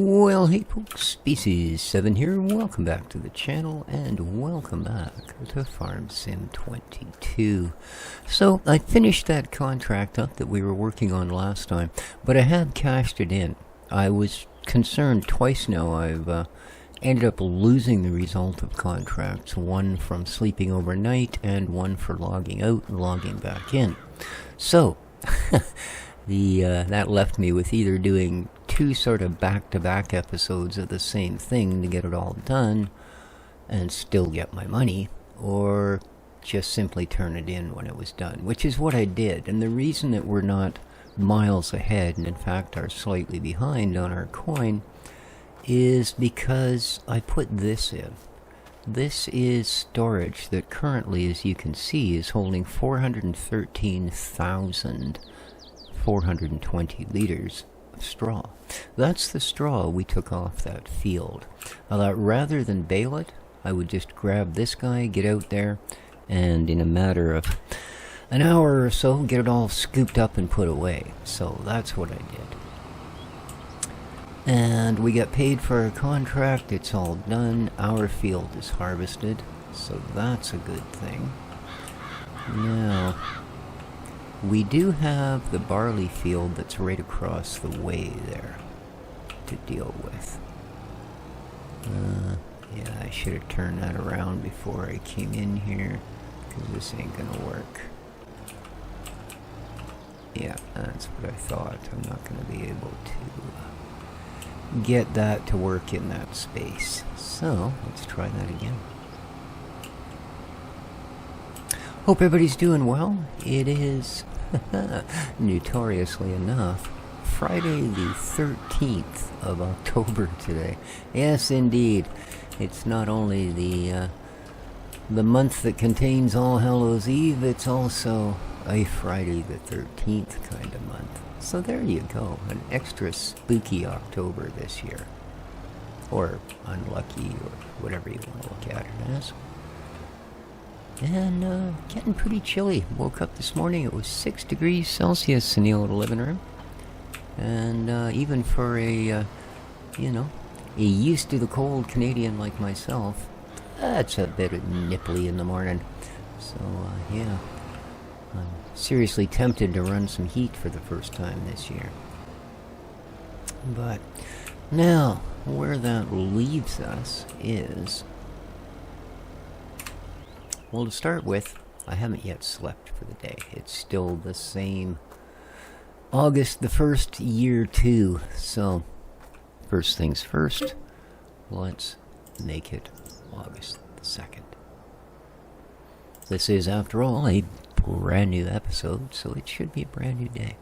Well, hey folks, Species 7 here, welcome back to the channel, and welcome back to Farm Sim 22. So, I finished that contract up that we were working on last time, but I have cashed it in. I was concerned twice now. I've ended up losing the result of contracts, one from sleeping overnight, and one for logging out and logging back in. So, that left me with either doing two sort of back-to-back episodes of the same thing to get it all done and still get my money, or just simply turn it in when it was done, which is what I did. And the reason that we're not miles ahead, and in fact are slightly behind on our coin, is because I put this in. This is storage that currently, as you can see, is holding 413,420 liters of straw. That's the straw we took off that field. I thought rather than bale it, I would just grab this guy, get out there, and in a matter of an hour or so, get it all scooped up and put away. So that's what I did. And we got paid for our contract, it's all done, our field is harvested, so that's a good thing. Now, we do have the barley field that's right across the way there to deal with. Yeah, I should have turned that around before I came in here, because this ain't gonna work. Yeah, that's what I thought. I'm not gonna be able to get that to work in that space. So, let's try that again. Hope everybody's doing well. It is, notoriously enough, Friday the 13th of October today. Yes, indeed. It's not only the month that contains All Hallows Eve, it's also a Friday the 13th kind of month. So there you go, an extra spooky October this year. Or unlucky, or whatever you want to look at it as. And getting pretty chilly. Woke up this morning, it was 6 degrees Celsius in the old living room. And even for a used to the cold Canadian like myself, that's a bit nipply in the morning. So, yeah. I'm seriously tempted to run some heat for the first time this year. But now, where that leaves us is, well, to start with, I haven't yet slept for the day. It's still the same August the 1st, year 2. So, first things first, let's make it August the 2nd. This is, after all, a brand new episode, so it should be a brand new day.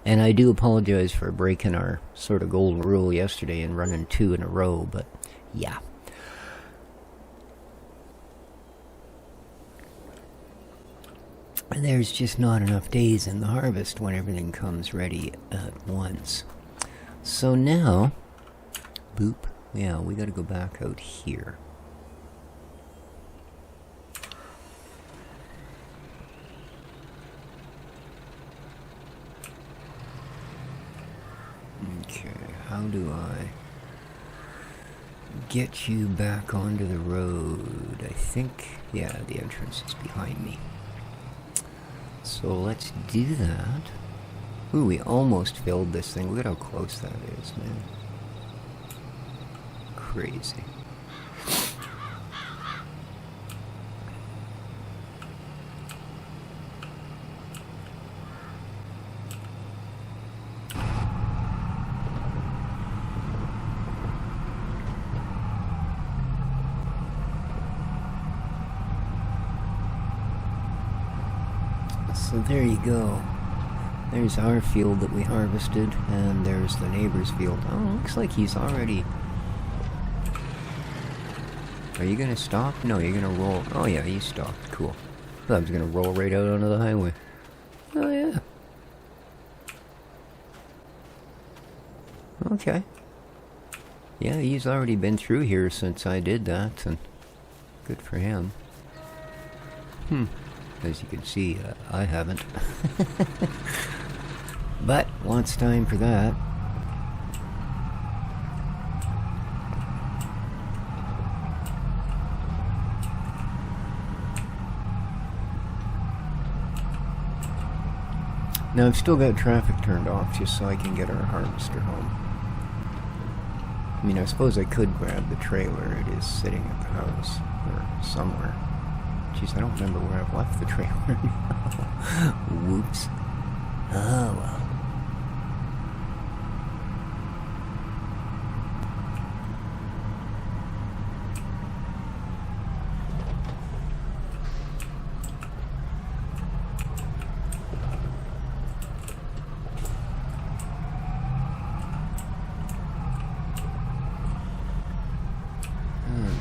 And I do apologize for breaking our sort of golden rule yesterday and running 2 in a row, but yeah. There's just not enough days in the harvest when everything comes ready at once. So now, boop, yeah, we gotta go back out here. Okay, how do I get you back onto the road? I think, yeah, the entrance is behind me. So let's do that. Ooh, we almost filled this thing. Look at how close that is, man. Crazy. So there you go. There's our field that we harvested, and there's the neighbor's field. Oh, looks like he's already... Are you gonna stop? No, you're gonna roll. Oh yeah, he stopped. Cool. I thought I was gonna roll right out onto the highway. Oh yeah. Okay. Yeah, he's already been through here since I did that, and good for him. As you can see, I haven't. But, once time for that. Now I've still got traffic turned off just so I can get our harvester home. I mean, I suppose I could grab the trailer. It is sitting at the house or somewhere. Jeez, I don't remember where I've left the trailer now. Whoops. Oh well.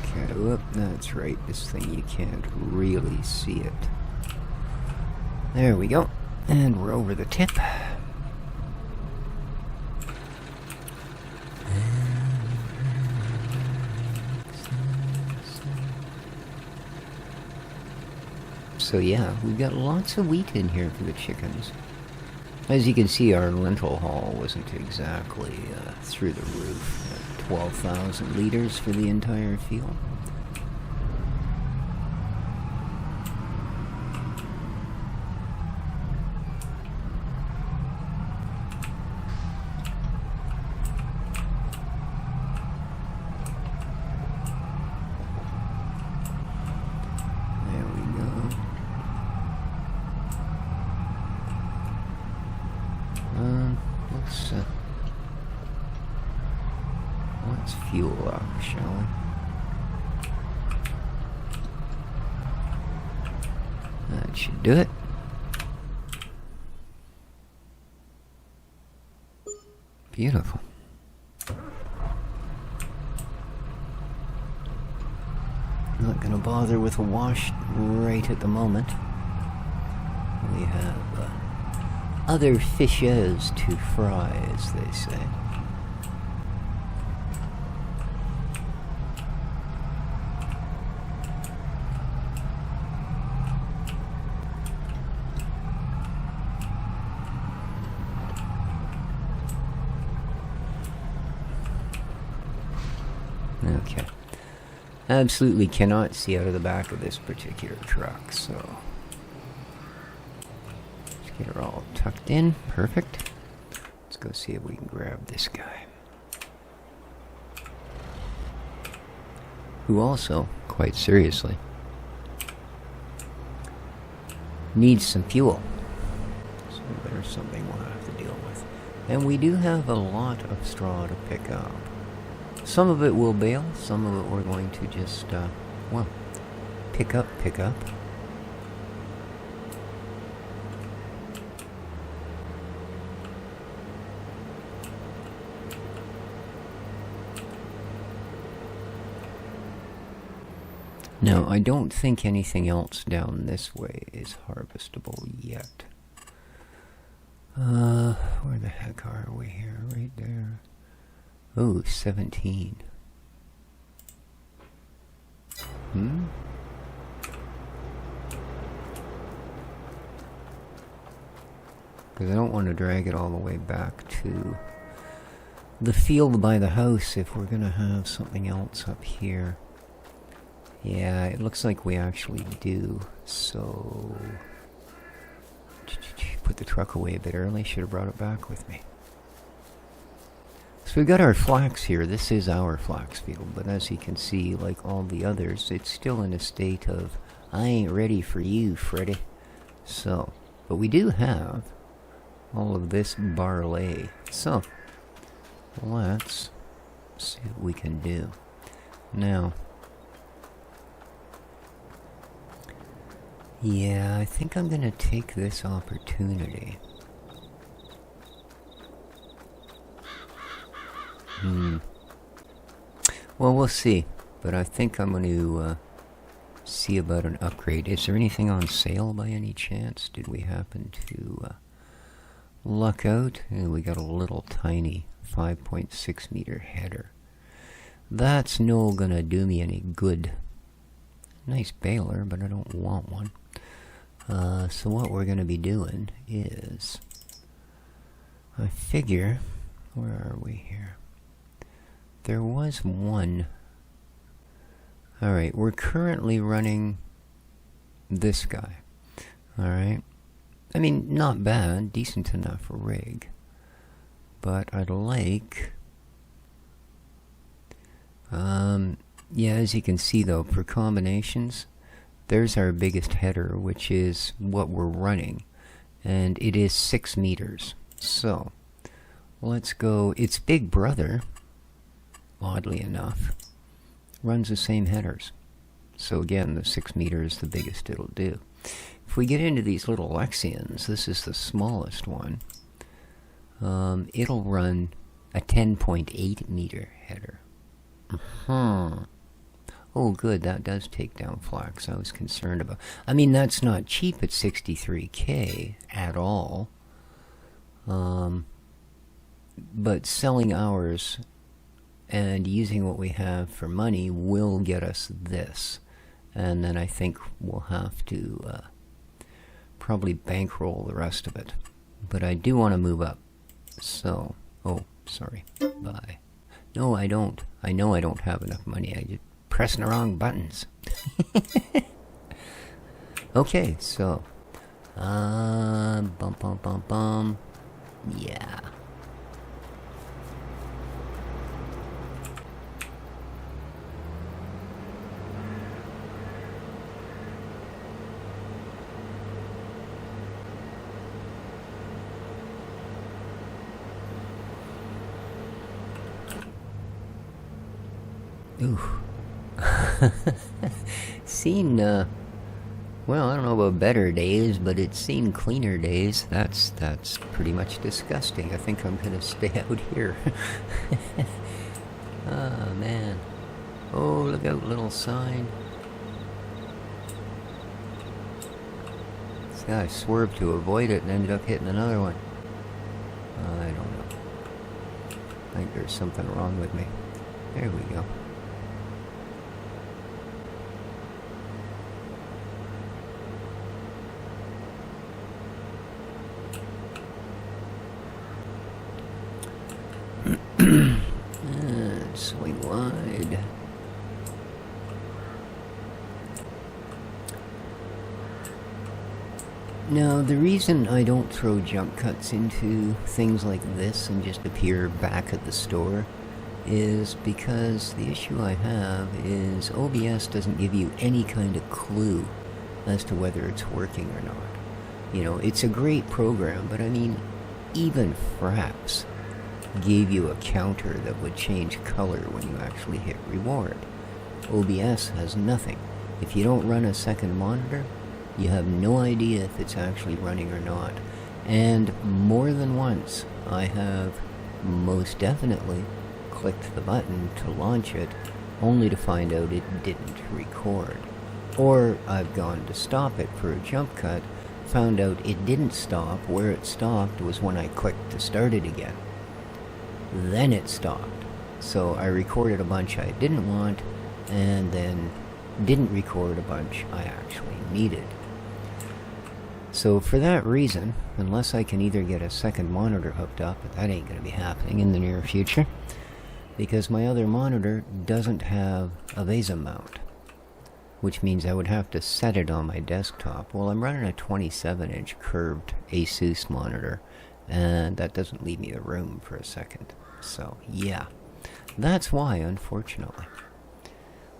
Okay, whoop, that's right. This thing, you can't really see it. There we go. And we're over the tip. So yeah, we've got lots of wheat in here for the chickens. As you can see, our lentil haul wasn't exactly through the roof. 12,000 liters for the entire field. Let's fuel up, shall we? That should do it. Beautiful. Not gonna bother with a wash right at the moment. We have other fishes to fry, as they say. Okay. Absolutely cannot see out of the back of this particular truck, so let's get her all tucked in. Perfect. Let's go see if we can grab this guy. Who also, quite seriously, needs some fuel. So there's something we'll have to deal with. And we do have a lot of straw to pick up. Some of it we'll bale, some of it we're going to just, well, pick up. Now, I don't think anything else down this way is harvestable yet. Where the heck are we here? Right there. Oh, 17. Because I don't want to drag it all the way back to the field by the house if we're going to have something else up here. Yeah, it looks like we actually do. So, put the truck away a bit early. Should have brought it back with me. So we've got our flax here. This is our flax field, but as you can see, like all the others, it's still in a state of, I ain't ready for you, Freddy. So, but we do have all of this barley. So, let's see what we can do. Now, yeah, I think I'm going to take this opportunity. Well, we'll see. But I think I'm going to see about an upgrade. Is there anything on sale by any chance? Did we happen to luck out? And we got a little tiny 5.6 meter header. That's no going to do me any good. Nice baler, but I don't want one. So what we're going to be doing is, I figure, where are we here? There was one. Alright, we're currently running this guy. Alright. I mean, not bad, decent enough rig. But I'd like... yeah, as you can see though, for combinations, there's our biggest header, which is what we're running. And it is 6 meters. So, let's go... Its big brother, oddly enough, runs the same headers. So again, the 6 meters is the biggest it'll do. If we get into these little Lexians, this is the smallest one. It'll run a 10.8 meter header. Oh, good, that does take down flax. I was concerned about... I mean, that's not cheap at 63K at all. But selling ours and using what we have for money will get us this. And then I think we'll have to probably bankroll the rest of it. But I do want to move up. So, oh, sorry, bye. No, I don't. I know I don't have enough money. I just pressing the wrong buttons. Okay, so, yeah. Ooh. Seen, well, I don't know about better days, but it's seen cleaner days. That's pretty much disgusting. I think I'm gonna stay out here. Oh, man. Oh, look out, little sign. This guy swerved to avoid it and ended up hitting another one. I don't know. I think there's something wrong with me. There we go. Swing wide. Now, the reason I don't throw jump cuts into things like this and just appear back at the store is because the issue I have is OBS doesn't give you any kind of clue as to whether it's working or not. You know, it's a great program, but I mean, even Fraps gave you a counter that would change color when you actually hit reward. OBS has nothing. If you don't run a second monitor, you have no idea if it's actually running or not. And more than once, I have most definitely clicked the button to launch it, only to find out it didn't record. Or I've gone to stop it for a jump cut, found out it didn't stop. Where it stopped was when I clicked to start it again. Then it stopped. So I recorded a bunch I didn't want, and then didn't record a bunch I actually needed. So for that reason, unless I can either get a second monitor hooked up, but that ain't going to be happening in the near future, because my other monitor doesn't have a VESA mount, which means I would have to set it on my desktop. Well, I'm running a 27-inch curved Asus monitor, and that doesn't leave me the room for a second. So, yeah. That's why, unfortunately.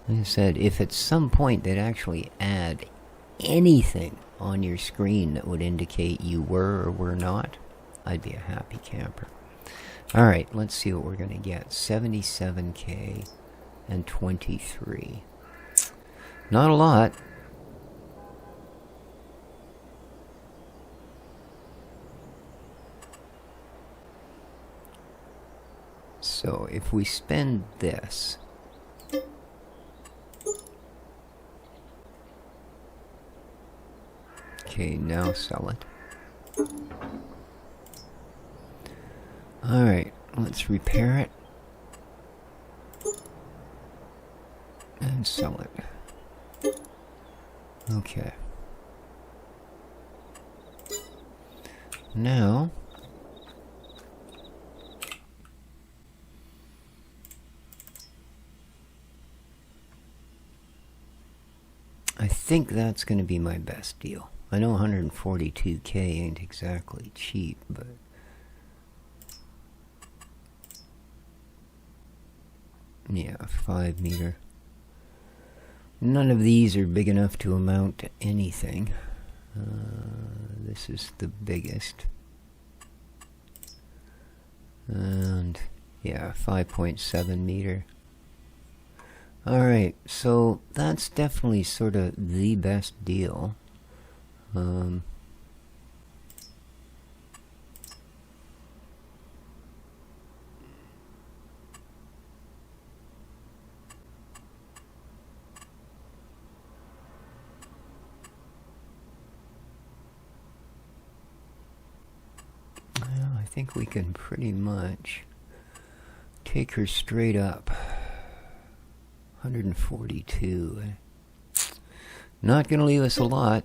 Like I said, if at some point they'd actually add anything on your screen that would indicate you were or were not, I'd be a happy camper. Alright, let's see what we're going to get. 77K and 23. Not a lot. So if we spend this, okay, now sell it. Alright, let's repair it and sell it. Okay. Now, I think that's going to be my best deal. I know 142K ain't exactly cheap, but yeah, 5 meter. None of these are big enough to amount to anything. This is the biggest. And yeah, 5.7 meter. Alright, so that's definitely sort of the best deal. Well, I think we can pretty much take her straight up. 142. Not gonna leave us a lot.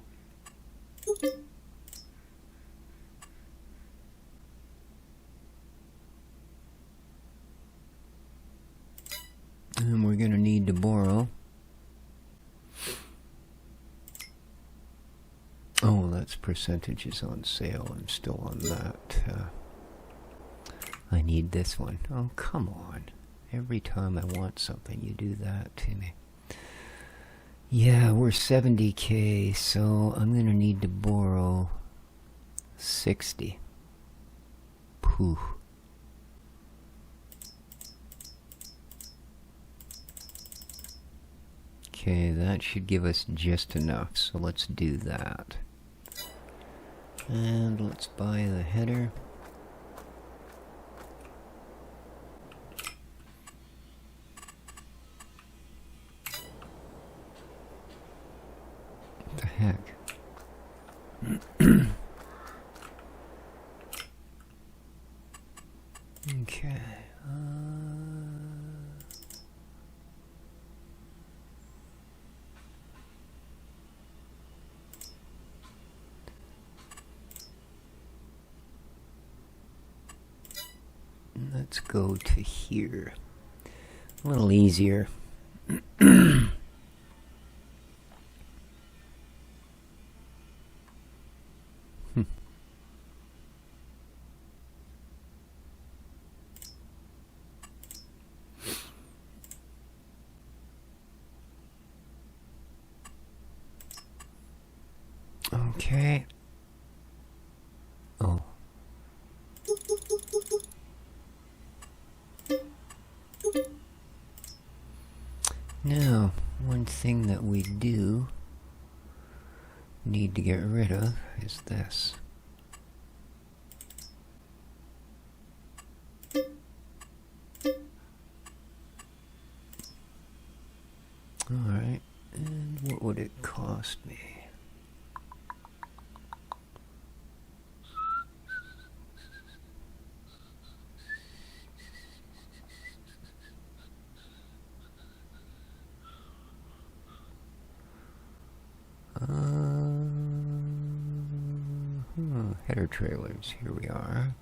And we're gonna need to borrow. Oh, that's percentages on sale. I'm still on that. I need this one. Oh, come on. Every time I want something, you do that to me. Yeah, we're 70K, so I'm going to need to borrow 60. Pooh. Okay, that should give us just enough, so let's do that. And let's buy the header. What the heck? Okay. Let's go to here. A little easier. Okay. Oh. Now, one thing that we do need to get rid of is this. Alright, and what would it cost me? Header trailers, here we are.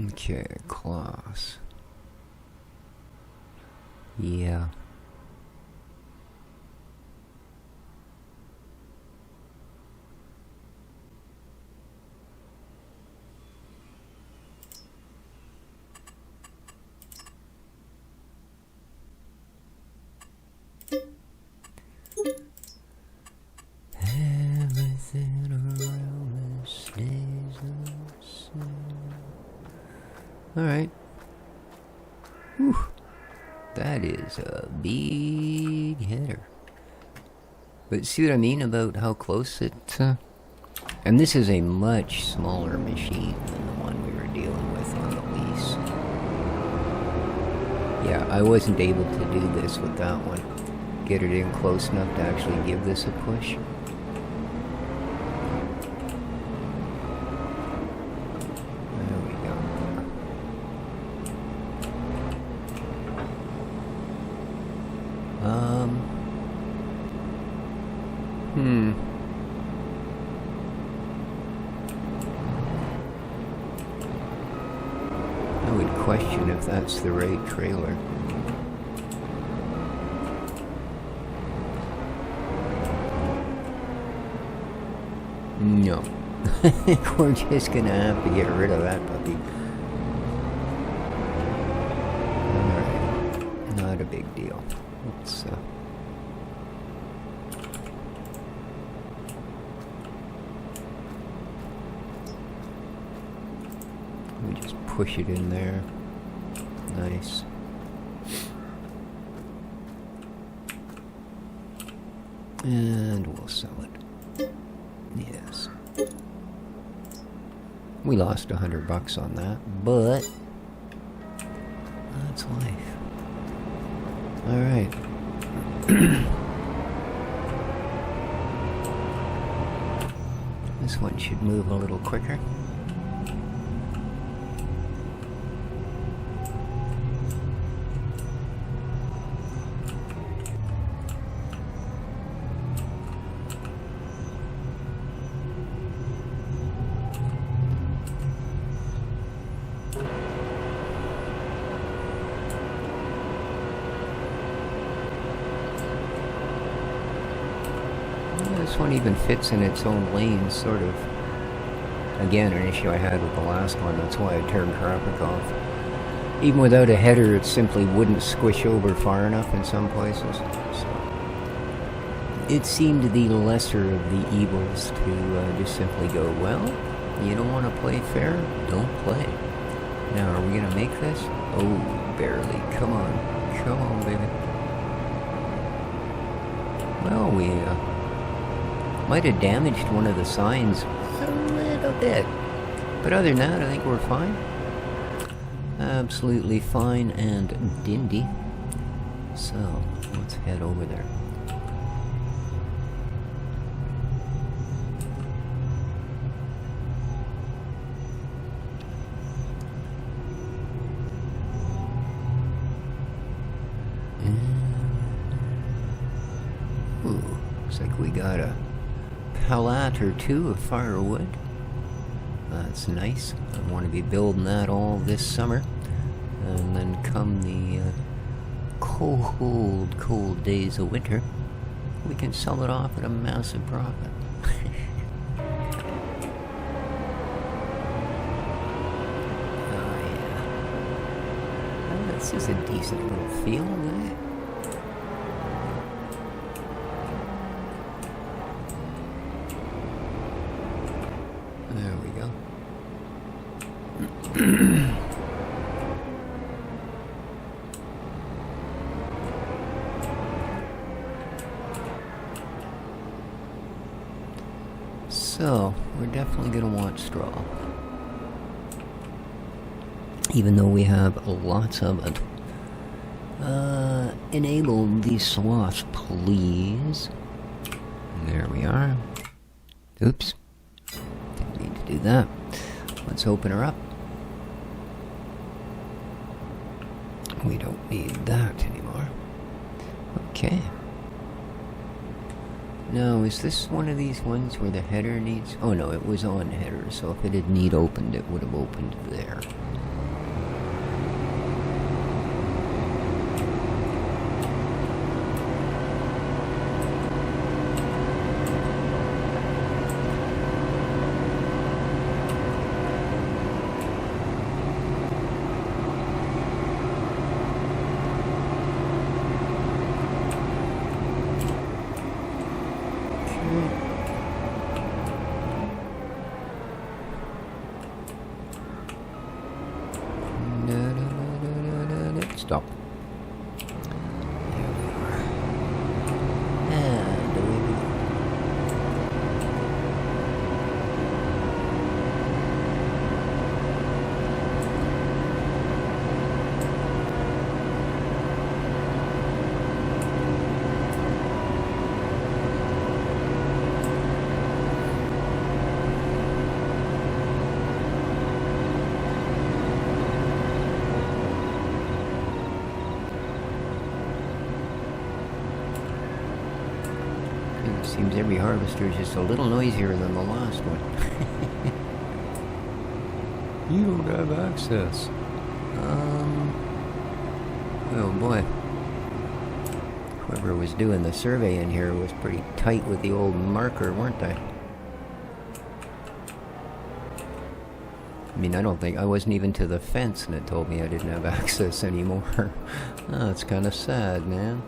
Okay, class. Yeah. Everything around us stays the same. Alright. Whew. That is a big header. But see what I mean about how close it... and this is a much smaller machine than the one we were dealing with on the lease. Yeah, I wasn't able to do this with that one. Get it in close enough to actually give this a push. I would question if that's the right trailer. No. I think we're just gonna have to get rid of that puppy. Alright. Not a big deal. Let's we just push it in there. Nice. And we'll sell it. Yes. We lost $100 on that, but that's life. Alright. This one should move a little quicker. This one even fits in its own lane, sort of. Again, an issue I had with the last one, that's why I turned traffic off. Even without a header, it simply wouldn't squish over far enough in some places. So it seemed the lesser of the evils to just simply go, well, you don't want to play fair? Don't play. Now, are we going to make this? Oh, barely. Come on. Come on, baby. Well, we might have damaged one of the signs a little bit. But other than that, I think we're fine. Absolutely fine and dindy. So, let's head over there. Ooh, looks like we got a pallet or two of firewood. That's nice. I want to be building that all this summer. And then come the cold days of winter, we can sell it off at a massive profit. Oh yeah. Well, this is a decent little field, eh? There we go. So, we're definitely going to want straw. Even though we have lots of it. Enable the sloth, please. There we are. Oops. Didn't need to do that. Let's open her up. We don't need that anymore. Okay. Now, is this one of these ones where the header needs... Oh no, it was on header, so if it had need opened, it would have opened there. Stop. There we are. And away we go. Seems every harvester is just a little noisier than the last one. You don't have access. Oh boy. Whoever was doing the survey in here was pretty tight with the old marker, weren't they? I mean, I wasn't even to the fence and it told me I didn't have access anymore. Oh, it's kind of sad, man.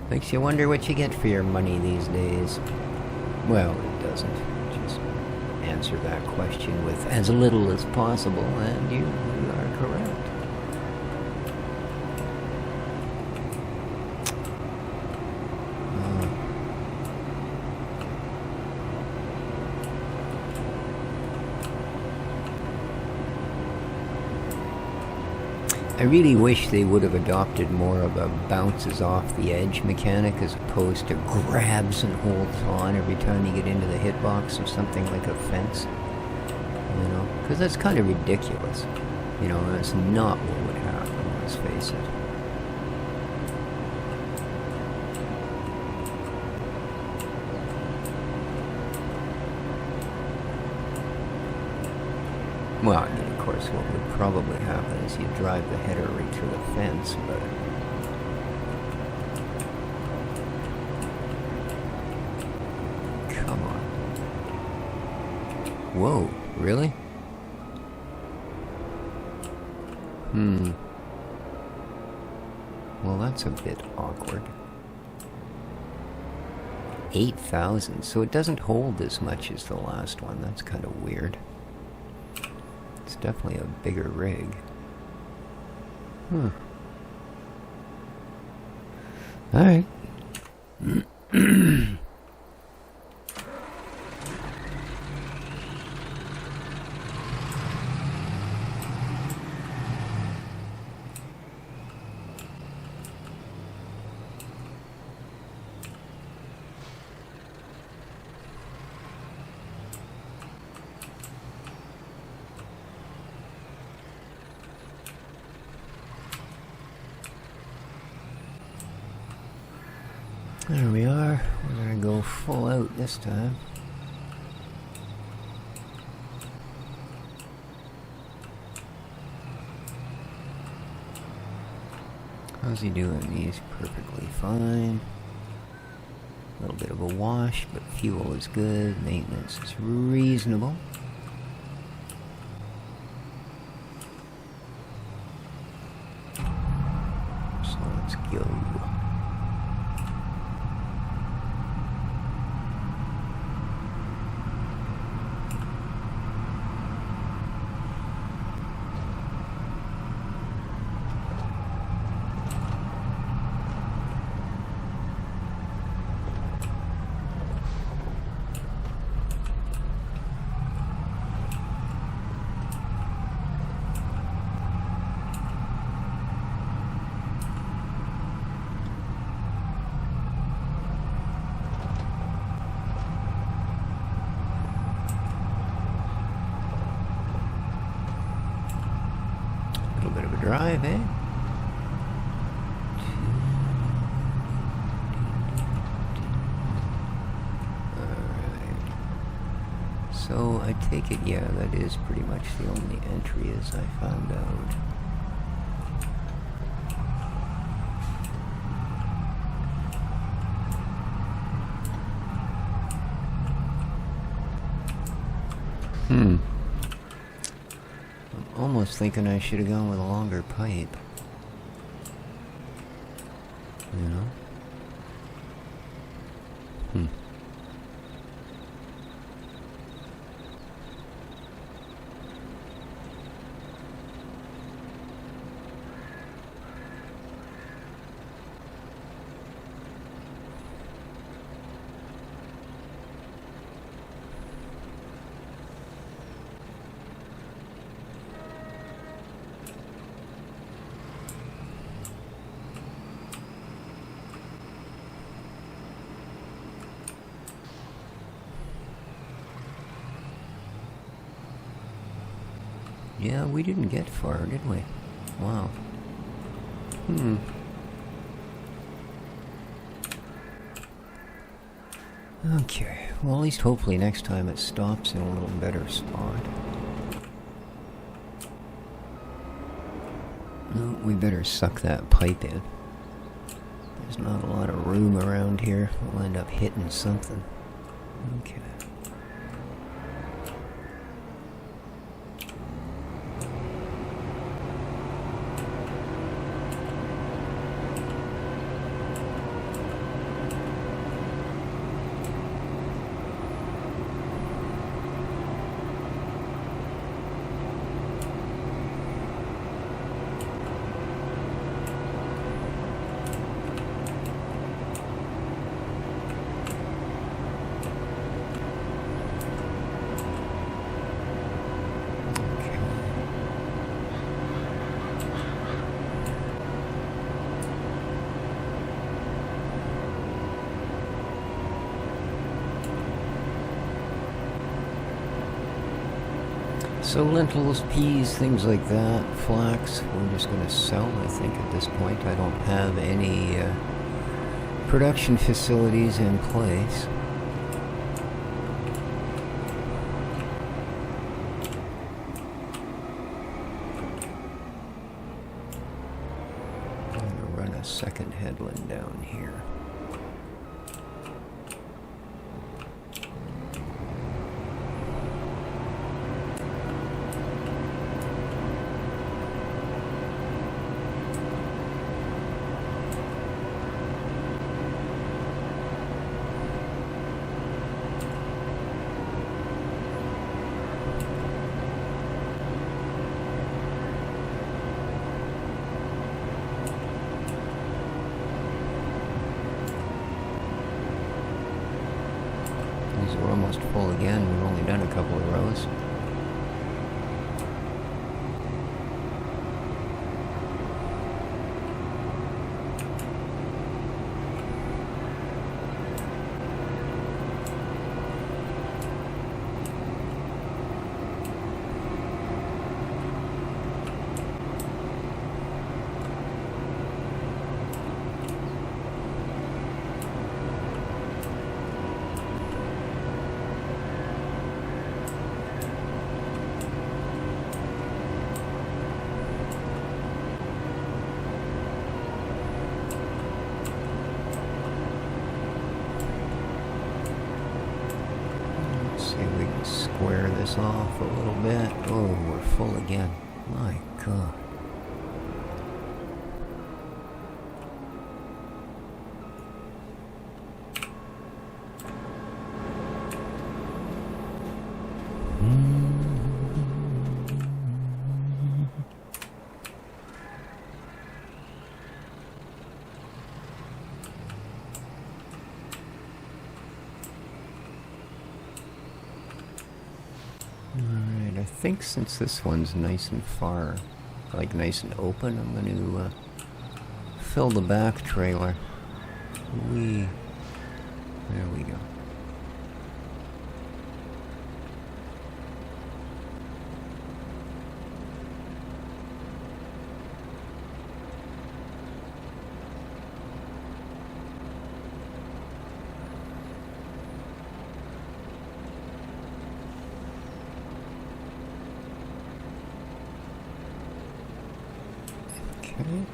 Makes you wonder what you get for your money these days. Well, it doesn't. Just answer that question with as little as possible, and you are correct. I really wish they would have adopted more of a bounces off the edge mechanic as opposed to grabs and holds on every time you get into the hitbox of something like a fence. You know, because that's kind of ridiculous. You know, that's not what would happen, let's face it. Well, I mean, of course, what would probably happen is you drive the header right through the fence, but... Come on. Whoa, really? Well, that's a bit awkward. 8,000, so it doesn't hold as much as the last one. That's kind of weird. It's definitely a bigger rig. Alright. There we are. We're gonna go full out this time. How's he doing? He's perfectly fine. A little bit of a wash, but fuel is good. Maintenance is reasonable. So let's go. Drive, eh? Alright. So, I take it, yeah, that is pretty much the only entry as I found out. Almost thinking I should have gone with a longer pipe. You know? Yeah, we didn't get far, did we? Wow. Okay, well, at least hopefully next time it stops in a little better spot. No, we better suck that pipe in. There's not a lot of room around here. We'll end up hitting something. Okay. So lentils, peas, things like that, flax, we're just going to sell, I think, at this point. I don't have any production facilities in place. I'm going to run a second headland down here. We're almost full again. We've only done a couple of rows. Square this off a little bit. Oh, we're full again. My God. Alright, I think since this one's nice and far, like nice and open, I'm going to fill the back trailer. There we go. Okay.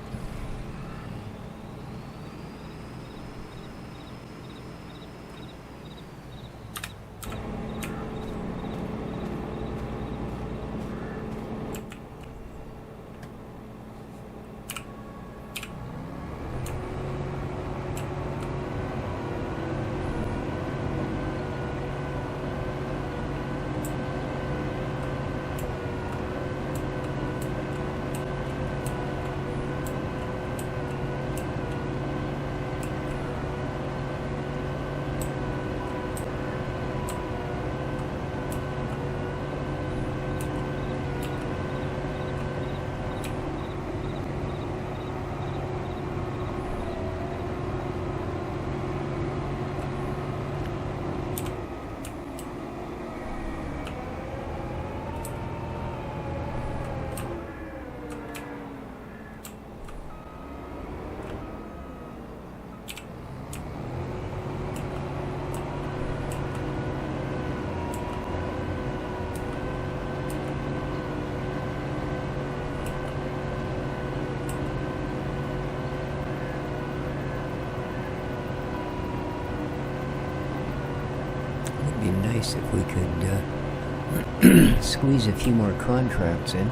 It'd be nice if we could squeeze a few more contracts in,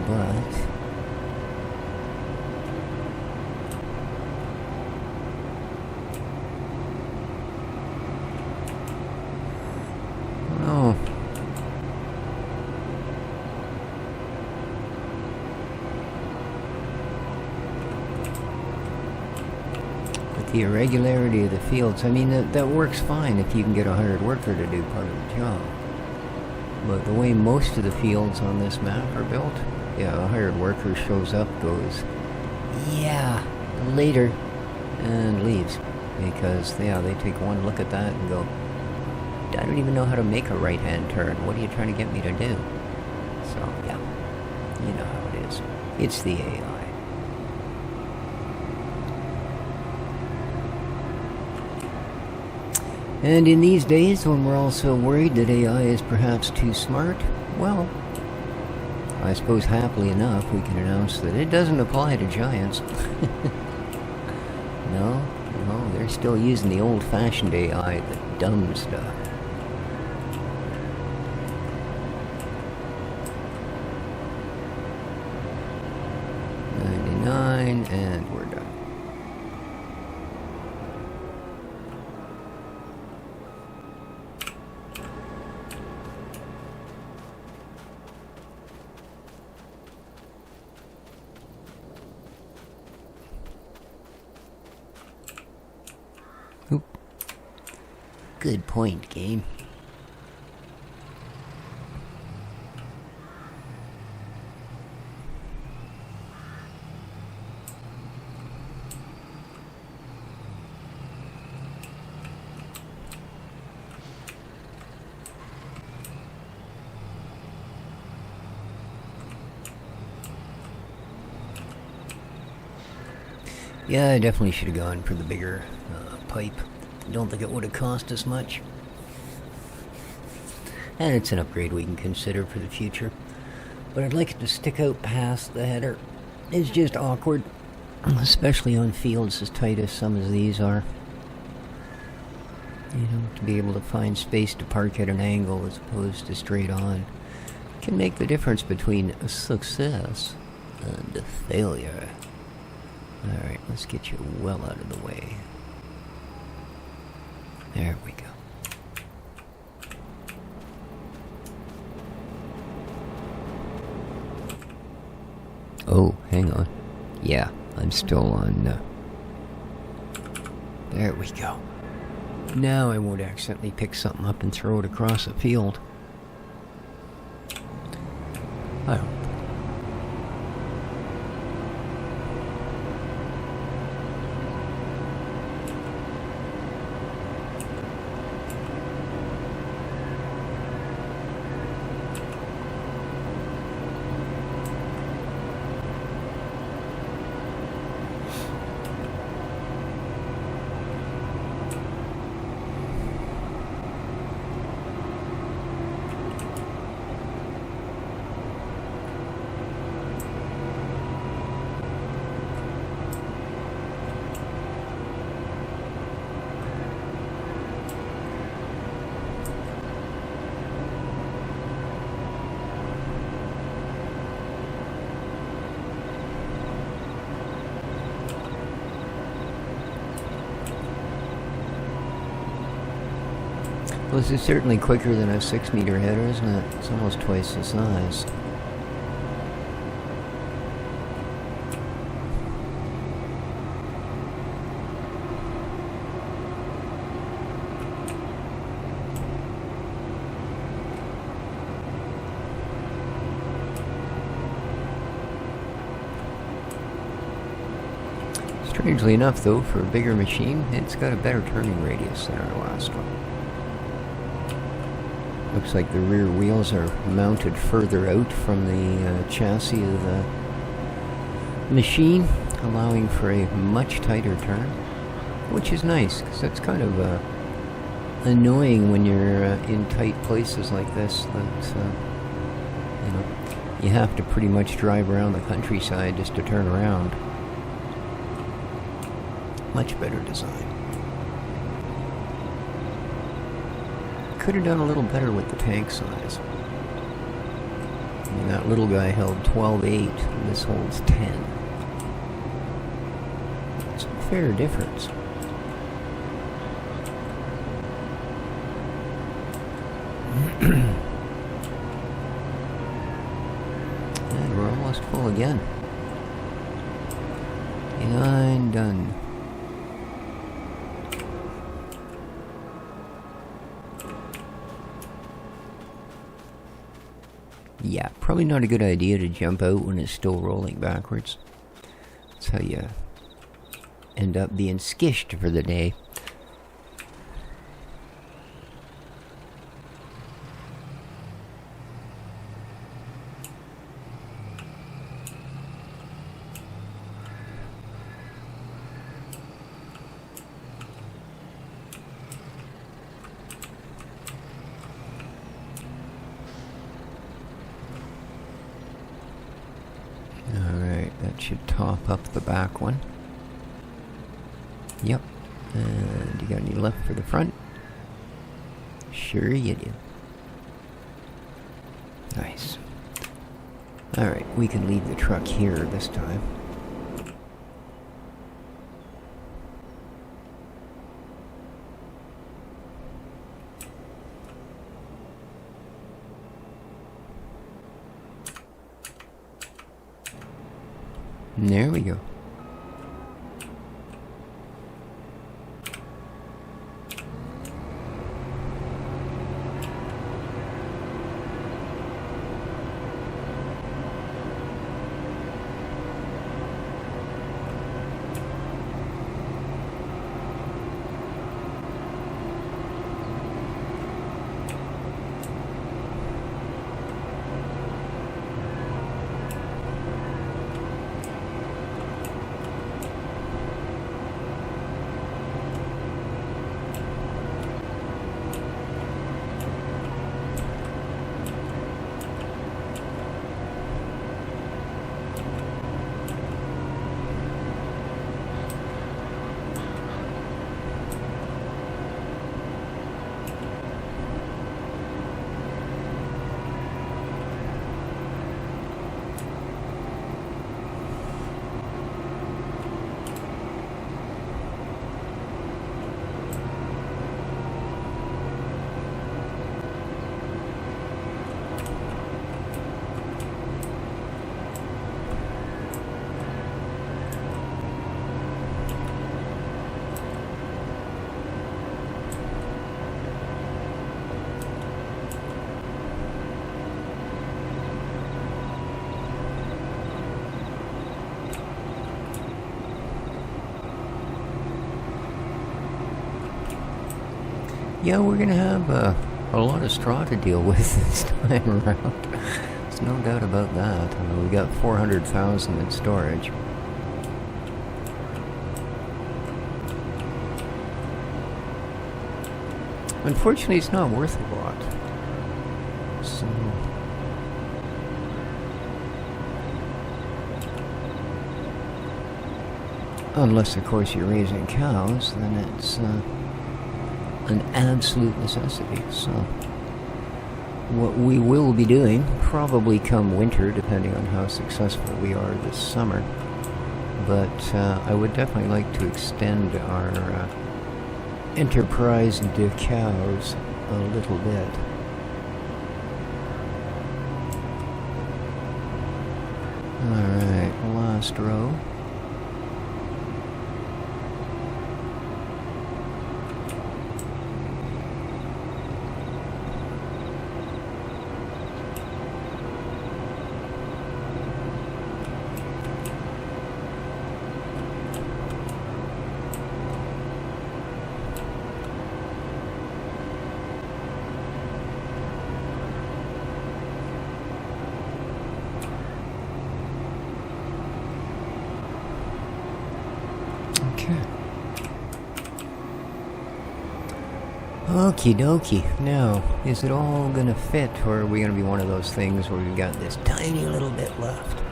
but oh, the irregularity of the fields, I mean, that works fine if you can get a hired worker to do part of the job. But the way most of the fields on this map are built, yeah, a hired worker shows up, goes, yeah, later, and leaves. Because, yeah, they take one look at that and go, I don't even know how to make a right-hand turn. What are you trying to get me to do? So, yeah. You know how it is. It's the AI. And in these days, when we're all so worried that AI is perhaps too smart, well, I suppose happily enough we can announce that it doesn't apply to giants. No, they're still using the old-fashioned AI, the dumb stuff. And we're done. Oop. Good point, game. Yeah, I definitely should have gone for the bigger pipe. Don't think it would have cost as much. And it's an upgrade we can consider for the future. But I'd like it to stick out past the header. It's just awkward, especially on fields as tight as some of these are. You know, to be able to find space to park at an angle as opposed to straight on can make the difference between a success and a failure. Alright, let's get you well out of the way. There we go. Oh, hang on. Yeah, I'm still on... There we go. Now I won't accidentally pick something up and throw it across a field. I don't. Well, this is certainly quicker than a 6-meter header, isn't it? It's almost twice the size. Strangely enough, though, for a bigger machine, it's got a better turning radius than our last one. Looks like the rear wheels are mounted further out from the chassis of the machine, allowing for a much tighter turn, which is nice, because that's kind of annoying when you're in tight places like this, that you know, you have to pretty much drive around the countryside just to turn around. Much better design. Could have done a little better with the tank size. I mean, that little guy held 12.8, and this holds 10. It's a fair difference. And we're almost full again. And done. Yeah, probably not a good idea to jump out when it's still rolling backwards. That's how you end up being skished for the day. That should top up the back one. Yep. And you got any left for the front? Sure you do. Nice. Alright, we can leave the truck here this time. And there we go. Yeah, we're gonna have a lot of straw to deal with this time around. There's no doubt about that. We got 400,000 in storage. Unfortunately, it's not worth a lot. So... unless, of course, you're raising cows, then it's an absolute necessity. So what we will be doing, probably come winter, depending on how successful we are this summer, but I would definitely like to extend our enterprise into cows a little bit. Alright, last row. Okie dokie. Now, is it all gonna fit, or are we gonna be one of those things where we've got this tiny little bit left?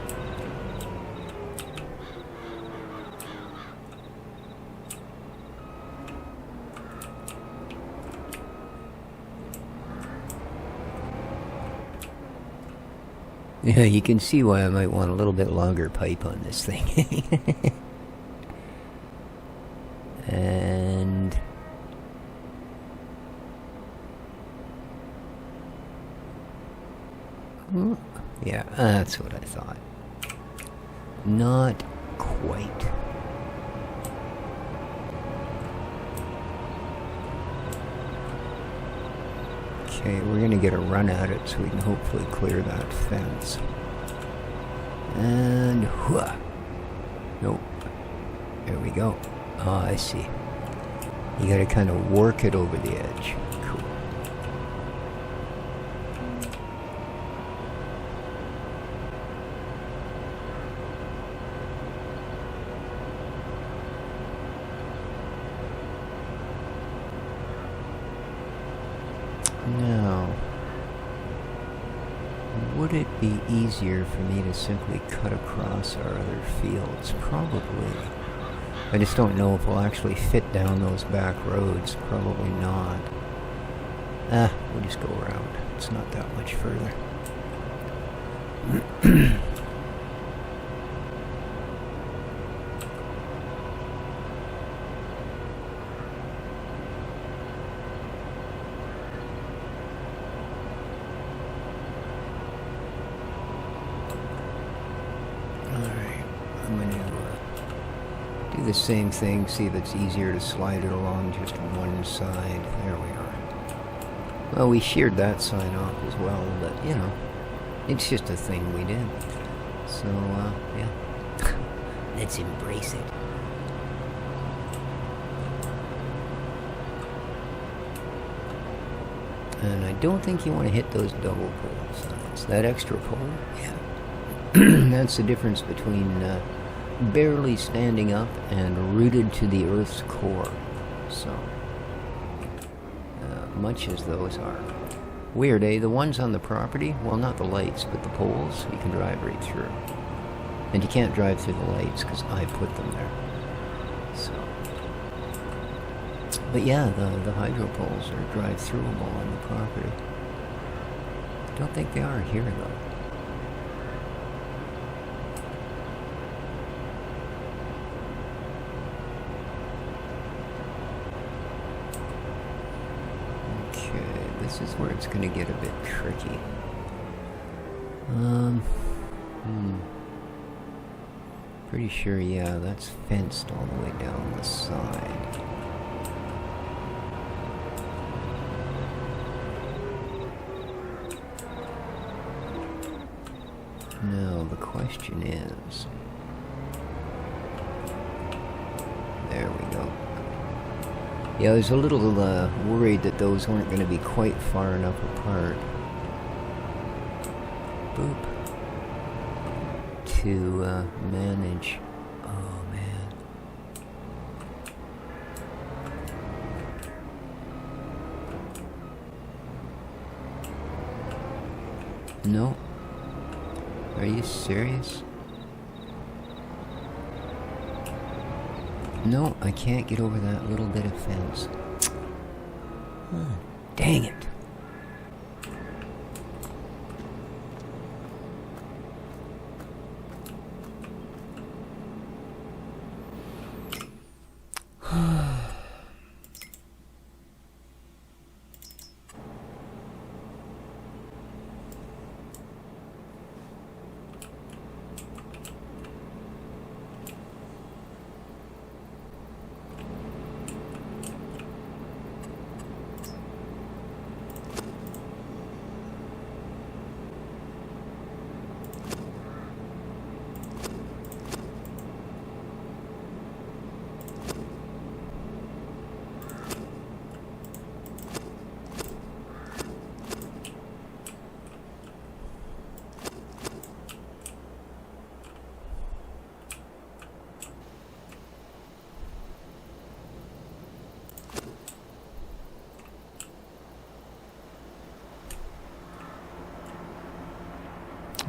Yeah, you can see why I might want a little bit longer pipe on this thing. And... yeah, that's what I thought. Not quite. Okay, we're gonna get a run at it so we can hopefully clear that fence. And whoa. Nope. There we go. Oh, I see. You gotta kind of work it over the edge. Cool. Now, Would it be easier for me to simply cut across our other fields? Probably. I just don't know if we'll actually fit down those back roads. Probably not. We'll just go around. It's not that much further. The same thing, see if it's easier to slide it along just one side. There we are. Well, we sheared that sign off as well, but, you know, it's just a thing we did. So, yeah. Let's embrace it. And I don't think you want to hit those double pole signs. That extra pole, yeah. That's the difference between barely standing up and rooted to the Earth's core. So, much as those are. Weird, eh? The ones on the property, well, not the lights, but the poles, you can drive right through. And you can't drive through the lights because I put them there. So, but yeah, the hydro poles are drive-throughable on the property. Don't think they are here, though. This is where it's going to get a bit tricky. Pretty sure, yeah, that's fenced all the way down the side. Now, the question is... There we go. Yeah, I was a little worried that those weren't going to be quite far enough apart. Boop. To manage. Oh, man. No. Are you serious? No, I can't get over that little bit of fence. Oh, dang it.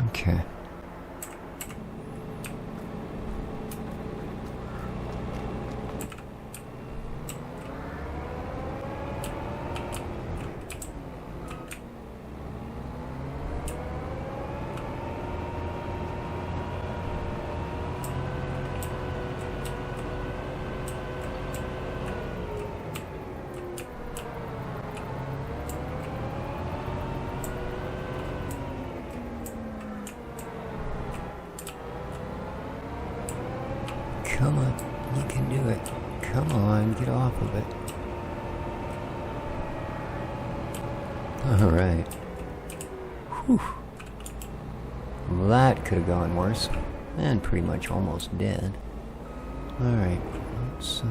Okay. Come on, you can do it. Come on, get off of it. Alright. Whew. Well, that could have gone worse. And pretty much almost dead. Alright, let's...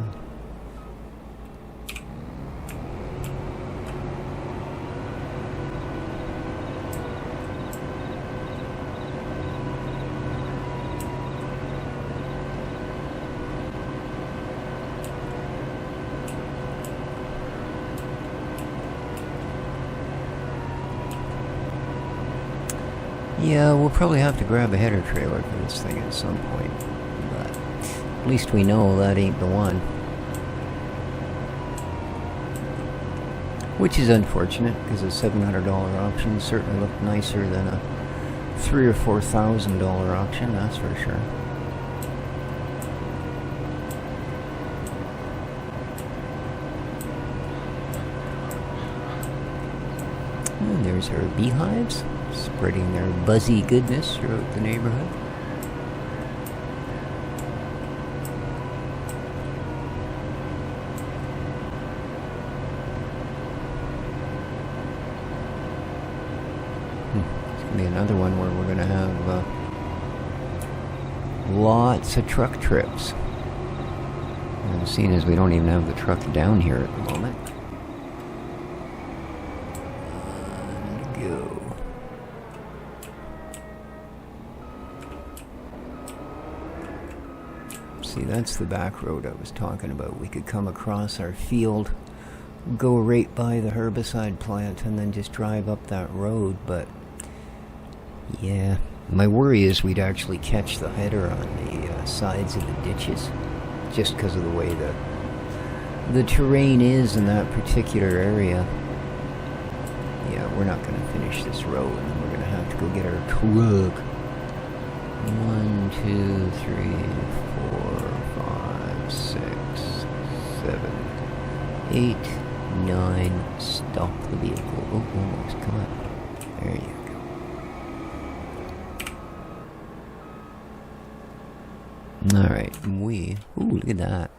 Yeah, we'll probably have to grab a header trailer for this thing at some point. But at least we know that ain't the one. Which is unfortunate, because a $700 option certainly looked nicer than a $3,000 or $4,000 option, that's for sure. And there's our beehives, spreading their buzzy goodness throughout the neighborhood. It's going to be another one where we're going to have lots of truck trips. And seeing as we don't even have the truck down here at the moment. See, that's the back road I was talking about. We could come across our field, go right by the herbicide plant, and then just drive up that road, but yeah, my worry is we'd actually catch the header on the sides of the ditches, just because of the way the terrain is in that particular area. Yeah, we're not going to finish this road, and we're going to have to go get our truck. 1, 2, 3, 4, 5, 6, 7, 8, 9. Stop the vehicle. Oh, almost. Come on. There you go. Alright, ooh, look at that.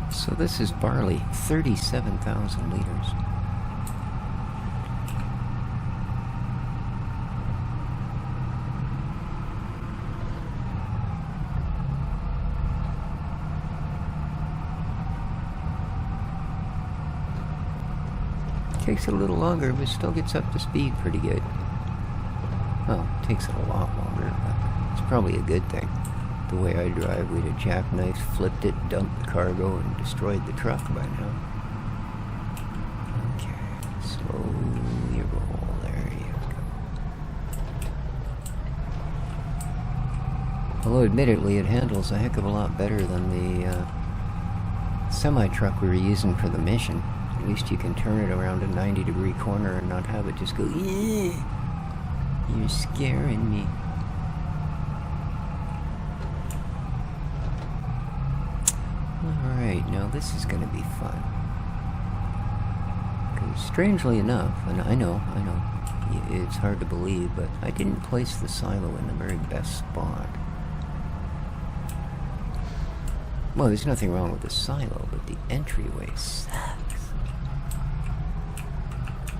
So this is barley, 37,000 liters. Takes it a little longer, but still gets up to speed pretty good. Well, it takes it a lot longer, but it's probably a good thing. The way I drive, we'd have jackknifed, flipped it, dumped the cargo, and destroyed the truck by now. Okay, slowly roll. There you go. Although, admittedly, it handles a heck of a lot better than the semi-truck we were using for the mission. At least you can turn it around a 90-degree corner and not have it just go, "Eeh, you're scaring me." Alright, now this is going to be fun. Because strangely enough, and I know, it's hard to believe, but I didn't place the silo in the very best spot. Well, there's nothing wrong with the silo, but the entryway sucks.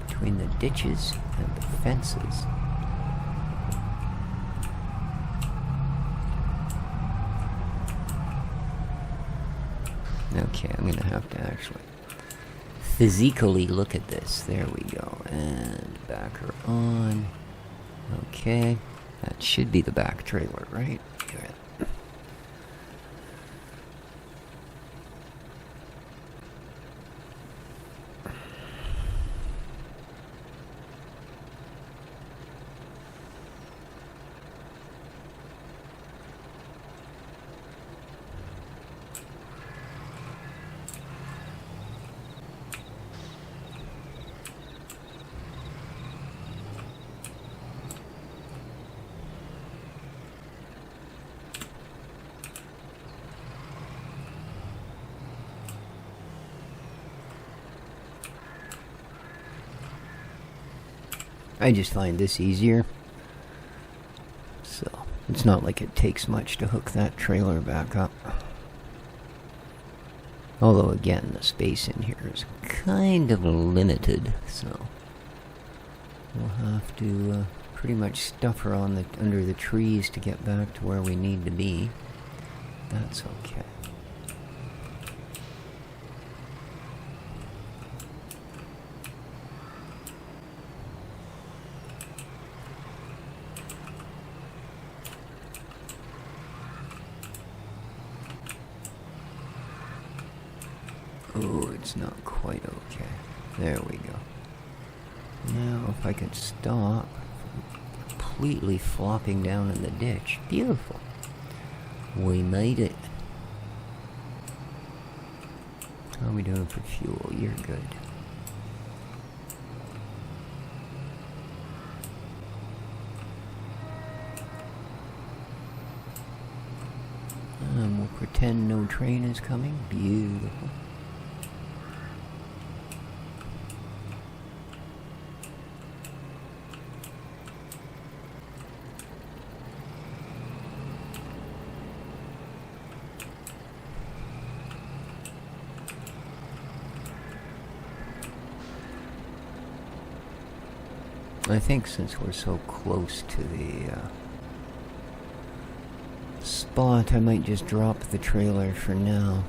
Between the ditches and the fences. Okay, I'm going to have to actually physically look at this. There we go. And back her on. Okay. That should be the back trailer, right? Yeah. I just find this easier. So, it's not like it takes much to hook that trailer back up. Although, again, the space in here is kind of limited, so we'll have to pretty much stuff her on under the trees to get back to where we need to be. That's okay. Oh, it's not quite okay. There we go. Now, if I could stop completely flopping down in the ditch. Beautiful. We made it. How are we doing for fuel? You're good. We'll pretend no train is coming. Beautiful. I think since we're so close to the spot, I might just drop the trailer for now.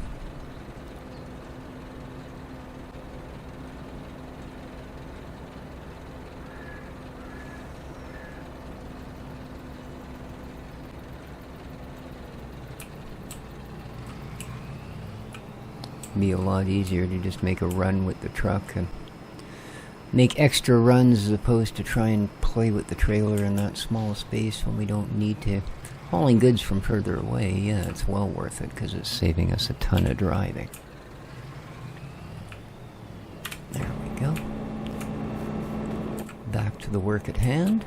Be a lot easier to just make a run with the truck and make extra runs as opposed to try and play with the trailer in that small space when we don't need to. Hauling goods from further away, yeah, it's well worth it because it's saving us a ton of driving. There we go. Back to the work at hand.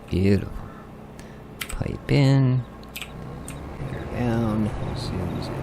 Beautiful. Pipe in. Get her down. Zoom, zoom.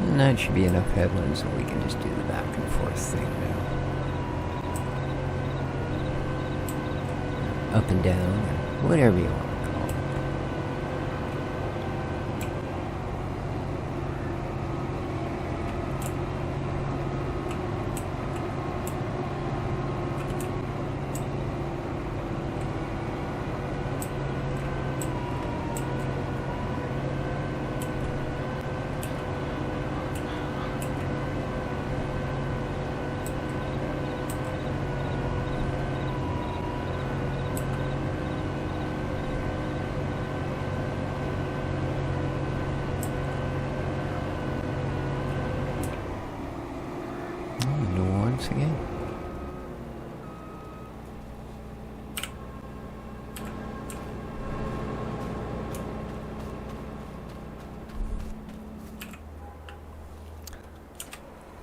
And that should be enough headland so we can just do the back and forth thing now. Up and down, whatever you want. Again.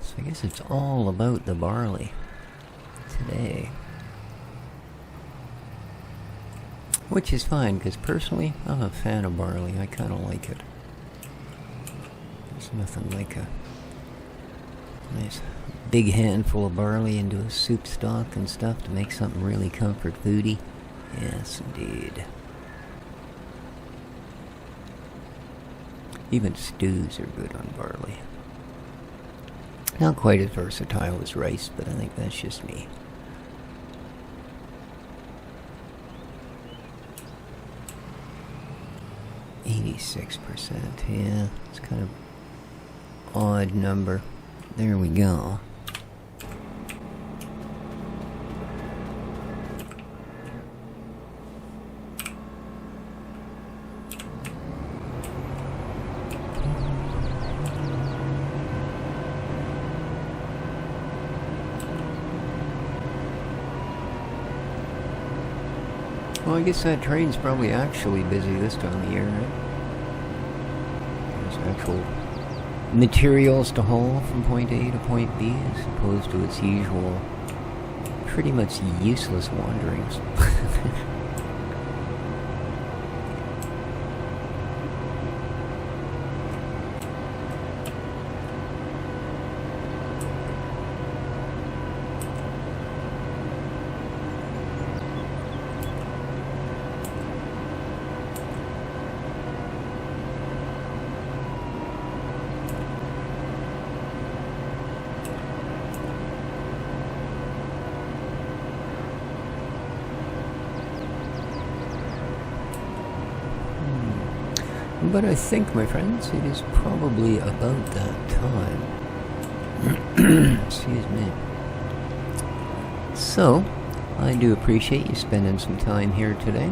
So I guess it's all about the barley today. Which is fine, because personally, I'm a fan of barley. I kind of like it. There's nothing like a Nice big handful of barley into a soup stock and stuff to make something really comfort foody. Yes, indeed. Even stews are good on barley. Not quite as versatile as rice, but I think that's just me. %, yeah, it's kind of odd number. There we go. Well, I guess that train's probably actually busy this time of year, right? There's actual materials to haul from point A to point B as opposed to its usual pretty much useless wanderings. But I think, my friends, it is probably about that time. Excuse me. So, I do appreciate you spending some time here today.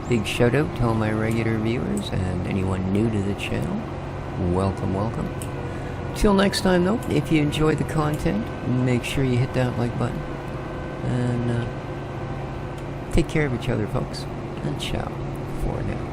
Big shout out to all my regular viewers and anyone new to the channel. Welcome, welcome. Till next time, though, if you enjoy the content, make sure you hit that like button. And take care of each other, folks. And ciao for now.